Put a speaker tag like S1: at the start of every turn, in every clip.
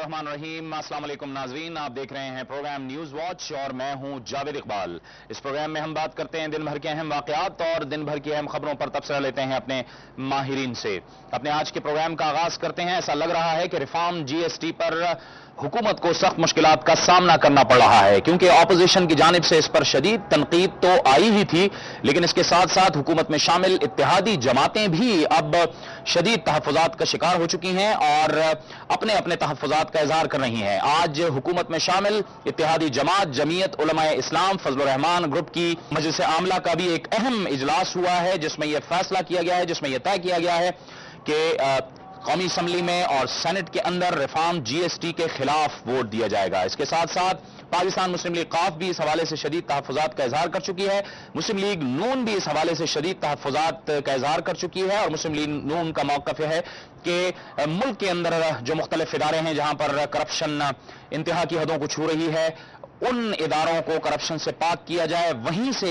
S1: बिस्मिल्लाहिर्रहमानिर्रहीम। अस्सलाम वालेकुम नाज़रीन, आप देख रहे हैं प्रोग्राम न्यूज़ वॉच और मैं हूं जावेद इकबाल। इस प्रोग्राम में हम बात करते हैं दिन भर के अहम वाक़यात और दिन भर की अहम खबरों पर तबसरा लेते हैं अपने माहिरीन से। अपने आज के प्रोग्राम का आगाज करते हैं। ऐसा लग रहा है कि रिफॉर्म जीएसटी पर हुकूमत को सख्त मुश्किलात का सामना करना पड़ रहा है, क्योंकि ऑपोजिशन की जानिब से इस पर शदीद तनकीद तो आई ही थी, लेकिन इसके साथ साथ हुकूमत में शामिल इत्तेहादी जमातें भी अब शदीद तहफ़्फ़ुज़ात का शिकार हो चुकी हैं और अपने अपने तहफ़्फ़ुज़ात का इजहार कर रही हैं। आज हुकूमत में शामिल इत्तेहादी जमात जमीयत उलमाए इस्लाम फजलुर रहमान ग्रुप की मजलिस आमला का भी एक अहम इजलास हुआ है, जिसमें यह फैसला किया गया है, जिसमें यह तय किया गया है कि कौमी असम्बली में और सेनेट के अंदर रिफॉर्म जीएसटी के खिलाफ वोट दिया जाएगा। इसके साथ साथ पाकिस्तान मुस्लिम लीग काफ भी इस हवाले से शदीद तहफ़्फ़ुज़ात का इजहार कर चुकी है, मुस्लिम लीग नून भी इस हवाले से शदीद तहफ़्फ़ुज़ात का इजहार कर चुकी है और मुस्लिम लीग नून का मौक़िफ़ है कि मुल्क के अंदर जो मुख्तलिफ इदारे हैं जहां पर करप्शन इंतहा की हदों को छू रही है, उन इदारों को करप्शन से पाक किया जाए, वहीं से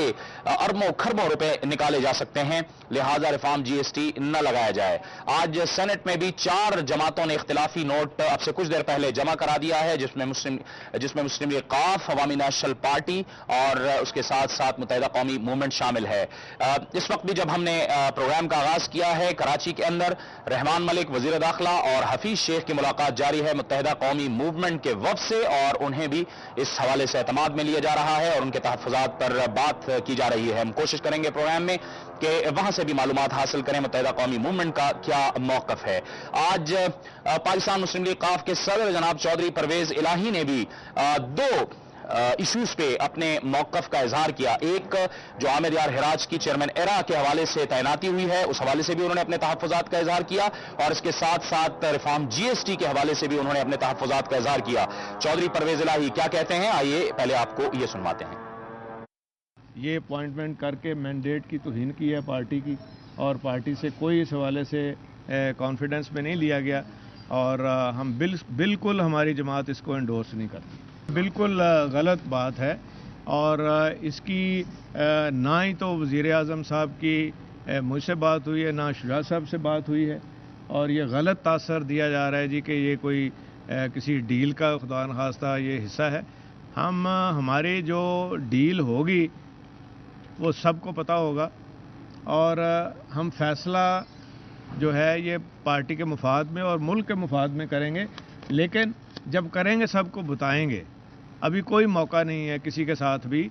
S1: अरबों खरबों रुपए निकाले जा सकते हैं, लिहाजा रिफॉर्म जीएसटी न लगाया जाए। आज सेनेट में भी 4 जमातों ने इख्तिलाफी नोट अब से कुछ देर पहले जमा करा दिया है, जिसमें मुस्लिम लीग काफ, अवामी नेशनल पार्टी और उसके साथ साथ मुत्तहिदा कौमी मूवमेंट शामिल है। इस वक्त भी जब हमने प्रोग्राम का आगाज किया है, कराची के अंदर रहमान मलिक वजीर दाखिला और हफीज शेख की मुलाकात जारी है मुत्तहिदा कौमी मूवमेंट के वफ्द से, और उन्हें भी इस हवाले से एतमाद में लिया जा रहा है और उनके तहफ़्फ़ुज़ात पर बात की जा रही है। हम कोशिश करेंगे प्रोग्राम में कि वहां से भी मालूमात हासिल करें मुत्तहिदा कौमी मूवमेंट का क्या मौक़िफ़ है। आज पाकिस्तान मुस्लिम लीग काफ के सदर जनाब चौधरी परवेज इलाही ने भी 2 इश्यूज पे अपने मौक़िफ़ का इजहार किया। एक जो आमिर यार हिराज की चेयरमैन एरा के हवाले से तैनाती हुई है, उस हवाले से भी उन्होंने अपने तहफ़्फ़ुज़ात का इजहार किया और इसके साथ साथ रिफॉर्म जीएसटी के हवाले से भी उन्होंने अपने तहफ़्फ़ुज़ात का इजहार किया। चौधरी परवेज इलाही क्या कहते हैं, आइए पहले आपको ये सुनवाते हैं।
S2: ये अपॉइंटमेंट करके मैंडेट की तौहीन की है पार्टी की, और पार्टी से कोई इस हवाले से कॉन्फिडेंस में नहीं लिया गया, और हम बिल्कुल हमारी जमात इसको एंडोर्स नहीं करती। बिल्कुल गलत बात है, और इसकी ना ही तो वज़ीर आज़म साहब की मुझसे बात हुई है, ना शुजा साहब से बात हुई है, और ये गलत तासर दिया जा रहा है जी कि ये कोई किसी डील का खुदा न खास्ता ये हिस्सा है। हमारी जो डील होगी वो सबको पता होगा, और हम फैसला जो है ये पार्टी के मुफाद में और मुल्क के मुफाद में करेंगे, लेकिन जब करेंगे सबको बताएंगे। अभी कोई मौका नहीं है किसी के साथ भी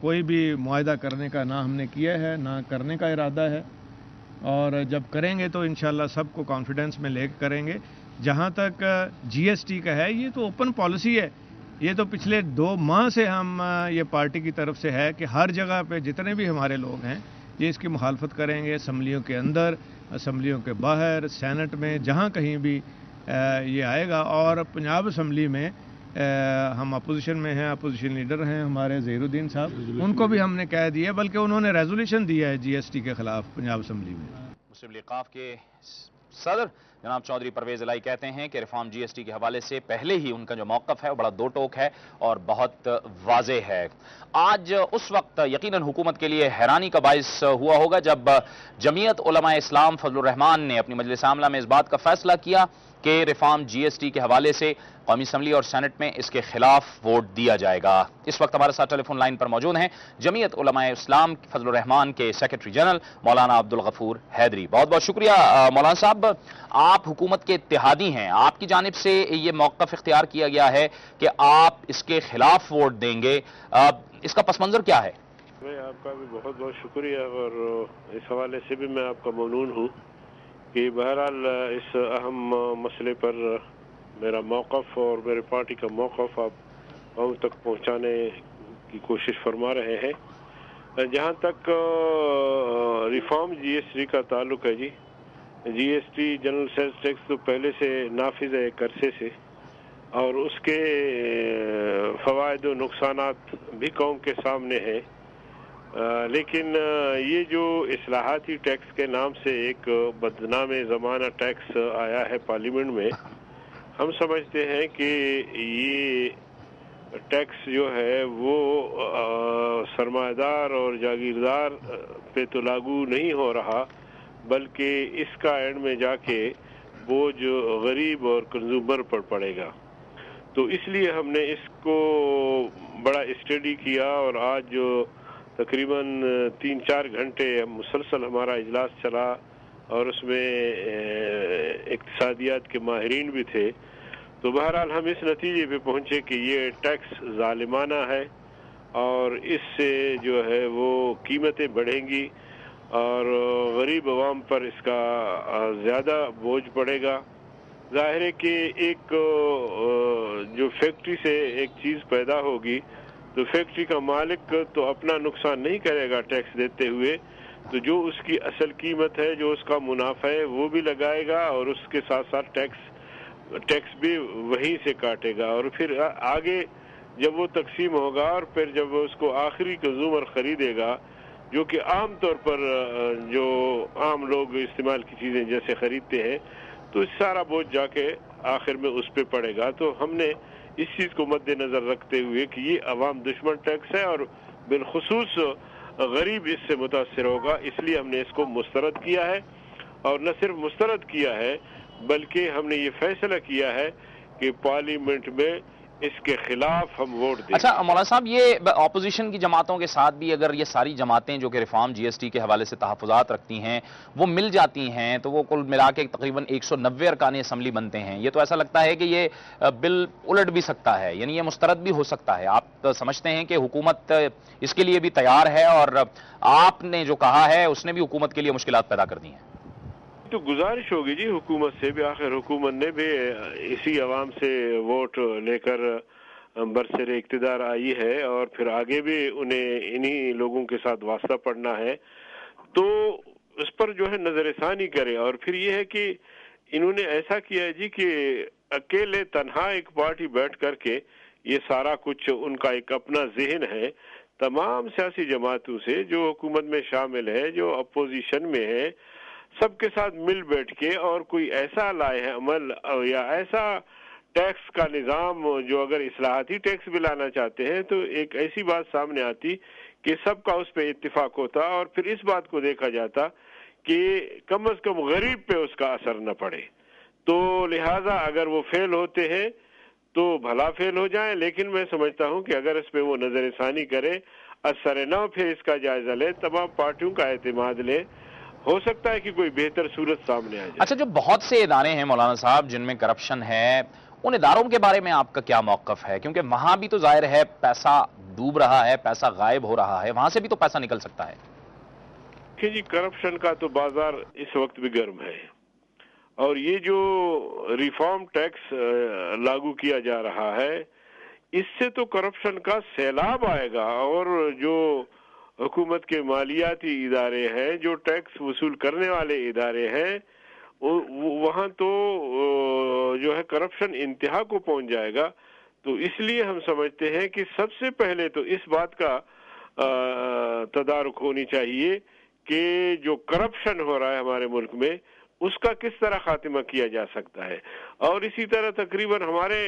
S2: कोई भी मुआहदा करने का, ना हमने किया है ना करने का इरादा है, और जब करेंगे तो इंशाल्लाह सबको कॉन्फिडेंस में लेकर करेंगे। जहाँ तक जीएसटी का है, ये तो ओपन पॉलिसी है, ये तो पिछले 2 माह से हम ये पार्टी की तरफ से है कि हर जगह पे जितने भी हमारे लोग हैं ये इसकी मुखालफत करेंगे, असम्बलियों के अंदर, असम्बलियों के बाहर, सेनेट में, जहाँ कहीं भी ये आएगा। और पंजाब असम्बली में हम अपोजिशन में हैं, अपोजिशन लीडर हैं हमारे ज़हीरुद्दीन साहब, उनको भी हमने कह दिया, बल्कि उन्होंने रेजोल्यूशन दिया है जीएसटी के खिलाफ पंजाब असम्बली में।
S1: मुस्लिम लीग काफ के सदर जनाब चौधरी परवेज इलाही कहते हैं कि रिफॉर्म जीएसटी के हवाले से पहले ही उनका जो मौक़िफ़ है वो बड़ा दो टोक है और बहुत वाज़े है। आज उस वक्त यकीनन हुकूमत के लिए हैरानी का बाइस हुआ होगा जब जमीयत उलमाए इस्लाम फजलुर रहमान ने अपनी मजलिस आमला में इस बात का फैसला किया कि रिफॉर्म जीएसटी के हवाले से कौमी असम्बली और सेनेट में इसके खिलाफ वोट दिया जाएगा। इस वक्त हमारे साथ टेलीफोन लाइन पर मौजूद हैं जमीयत उलमाए इस्लाम फजलुर रहमान के सेक्रेटरी जनरल मौलाना अब्दुल गफूर हैदरी। बहुत बहुत शुक्रिया मौलाना साहब, आप हुकूमत के इत्तेहादी हैं, आपकी जानिब से ये मौक़िफ़ इख्तियार किया गया है कि आप इसके खिलाफ वोट देंगे, इसका पस मंज़र क्या है?
S3: मैं आपका भी बहुत बहुत शुक्रिया, और इस हवाले से भी मैं आपका ममनून हूँ कि बहरहाल इस अहम मसले पर मेरा मौक़िफ़ और मेरी पार्टी का मौक़िफ़ आप हम तक पहुँचाने की कोशिश फरमा रहे हैं। जहाँ तक रिफॉर्म जीएसटी का ताल्लुक़ है जी, जीएसटी जनरल सेल्स टैक्स तो पहले से नाफिज है एक अरसे से, और उसके फ़वाइद और नुकसानात भी कौम के सामने हैं, लेकिन ये जो इस्लाहाती टैक्स के नाम से एक बदनाम ज़माना टैक्स आया है पार्लियामेंट में, हम समझते हैं कि ये टैक्स जो है वो सरमाएदार और जागीरदार पे तो लागू नहीं हो रहा, बल्कि इसका एंड में जाके बोझ गरीब और कंज्यूमर पर पड़ेगा। तो इसलिए हमने इसको बड़ा स्टडी किया और आज जो तकरीबन 3-4 घंटे मुसलसल हमारा इजलास चला और उसमें इक्तिसादियात के माहिरीन भी थे। तो बहरहाल हम इस नतीजे पे पहुंचे कि ये टैक्स जालिमाना है और इससे जो है वो कीमतें बढ़ेंगी और गरीब अवाम पर इसका ज़्यादा बोझ पड़ेगा। ज़ाहिर है कि एक जो फैक्ट्री से एक चीज़ पैदा होगी तो फैक्ट्री का मालिक तो अपना नुकसान नहीं करेगा टैक्स देते हुए, तो जो उसकी असल कीमत है, जो उसका मुनाफा है, वो भी लगाएगा और उसके साथ साथ टैक्स भी वहीं से काटेगा। और फिर आगे जब वो तकसीम होगा और फिर जब उसको आखिरी कंज्यूमर खरीदेगा, जो कि आम तौर पर जो आम लोग इस्तेमाल की चीज़ें जैसे खरीदते हैं, तो सारा बोझ जाके आखिर में उस पे पड़ेगा। तो हमने इस चीज़ को मद्देनज़र रखते हुए कि ये अवाम दुश्मन टैक्स है और बिलखुसूस गरीब इससे मुतासर होगा, इसलिए हमने इसको मुस्तरद किया है। और न सिर्फ मुस्तरद किया है बल्कि हमने ये फैसला किया है कि पार्लियामेंट में इसके खिलाफ हम वोट देंगे।
S1: अच्छा मौलाना साहब, ये अपोजिशन की जमातों के साथ भी अगर ये सारी जमातें जो कि रिफॉर्म जीएसटी के हवाले से तहफ़्फ़ुज़ात रखती हैं वो मिल जाती हैं तो वो कुल मिला के तकरीबन 190 अरकान असम्बली बनते हैं, ये तो ऐसा लगता है कि ये बिल उलट भी सकता है, यानी ये मुस्तरद भी हो सकता है। आप समझते हैं कि हुकूमत इसके लिए भी तैयार है और आपने जो कहा है उसने भी हुकूमत के लिए मुश्किलात पैदा कर दी हैं?
S3: तो गुजारिश होगी जी हुकूमत से भी, आखिर हुकूमत ने भी इसी अवाम से वोट लेकर बरसरे इक़्तिदार आई है और फिर आगे भी उन्हें इन्हीं लोगों के साथ वास्ता पड़ना है, तो उस पर जो है नजरसानी करे। और फिर ये है कि इन्होंने ऐसा किया है जी कि अकेले तन्हा एक पार्टी बैठ करके ये सारा कुछ उनका एक अपना जहन है, तमाम सियासी जमातों से जो हुकूमत में शामिल है, जो अपोजिशन में है, सबके साथ मिल बैठ के और कोई ऐसा लाए है अमल या ऐसा टैक्स का निज़ाम जो अगर इस्लाहाती टैक्स भी लाना चाहते हैं तो एक ऐसी बात सामने आती कि सबका उस पर इत्तिफाक होता और फिर इस बात को देखा जाता कि कम अज कम गरीब पे उसका असर न पड़े। तो लिहाजा अगर वो फेल होते हैं तो भला फेल हो जाए, लेकिन मैं समझता हूँ कि अगर इस पर वो नजरसानी करे, असर न फिर इसका जायजा ले, तमाम पार्टियों का एतमाद ले, हो सकता है कि कोई बेहतर सूरत सामने आ जाए।
S1: अच्छा, जो बहुत से इदारे हैं मौलाना साहब जिनमें करप्शन है, उन इदारों के बारे में आपका क्या मौकफ है? क्योंकि वहां भी तो जाहिर है पैसा डूब रहा है, पैसा गायब हो रहा है, वहां से भी तो पैसा निकल सकता है।
S3: कि जी करप्शन का तो बाजार इस वक्त भी गर्म है और ये जो रिफॉर्म टैक्स लागू किया जा रहा है इससे तो करप्शन का सैलाब आएगा और जो हुकूमत के मालियाती इदारे हैं, जो टैक्स वसूल करने वाले इदारे हैं, वहाँ तो जो है करप्शन इंतहा को पहुंच जाएगा। तो इसलिए हम समझते हैं कि सबसे पहले तो इस बात का तदारुक होनी चाहिए कि जो करप्शन हो रहा है हमारे मुल्क में उसका किस तरह खात्मा किया जा सकता है। और इसी तरह तकरीबन हमारे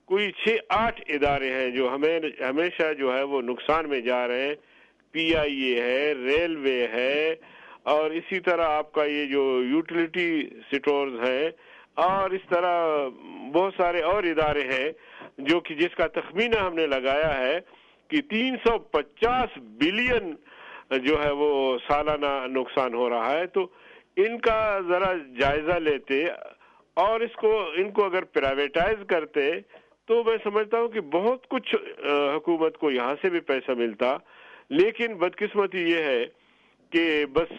S3: कोई 6-8 इदारे हैं जो हमेशा जो है वो नुकसान में जा रहे हैं। PIA है, रेलवे है और इसी तरह आपका ये जो यूटिलिटी स्टोर्स हैं और इस तरह बहुत सारे और इदारे हैं जो कि जिसका तखमीना हमने लगाया है कि 350 बिलियन जो है वो सालाना नुकसान हो रहा है। तो इनका जरा जायजा लेते और इनको अगर प्राइवेटाइज करते तो मैं समझता हूँ कि बहुत कुछ हुकूमत को यहाँ से भी पैसा मिलता। लेकिन बदकिस्मती ये है कि बस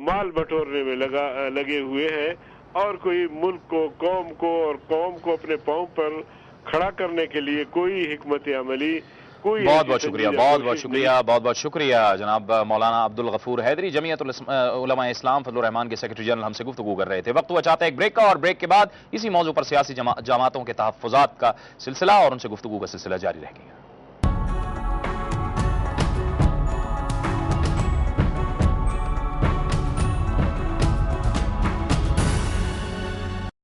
S3: माल बटोरने में लगे हुए हैं और कोई मुल्क को, कौम को और कौम को अपने पांव पर खड़ा करने के लिए कोई हिकमत अमली, कोई
S1: बहुत बहुत शुक्रिया जनाब मौलाना अब्दुल गफूर हैदरी, जमीयतुल उलमा इस्लाम फजलुर रहमान के सेक्रेटरी जनरल हमसे गुफ्तगू कर रहे थे। वक्त हुआ चाहता है एक ब्रेक का और ब्रेक के बाद इसी मौजू पर सियासी जमातों के तहफ़्फ़ुज़ात का सिलसिला और उनसे गुफ्तगू का सिलसिला जारी रहेगा।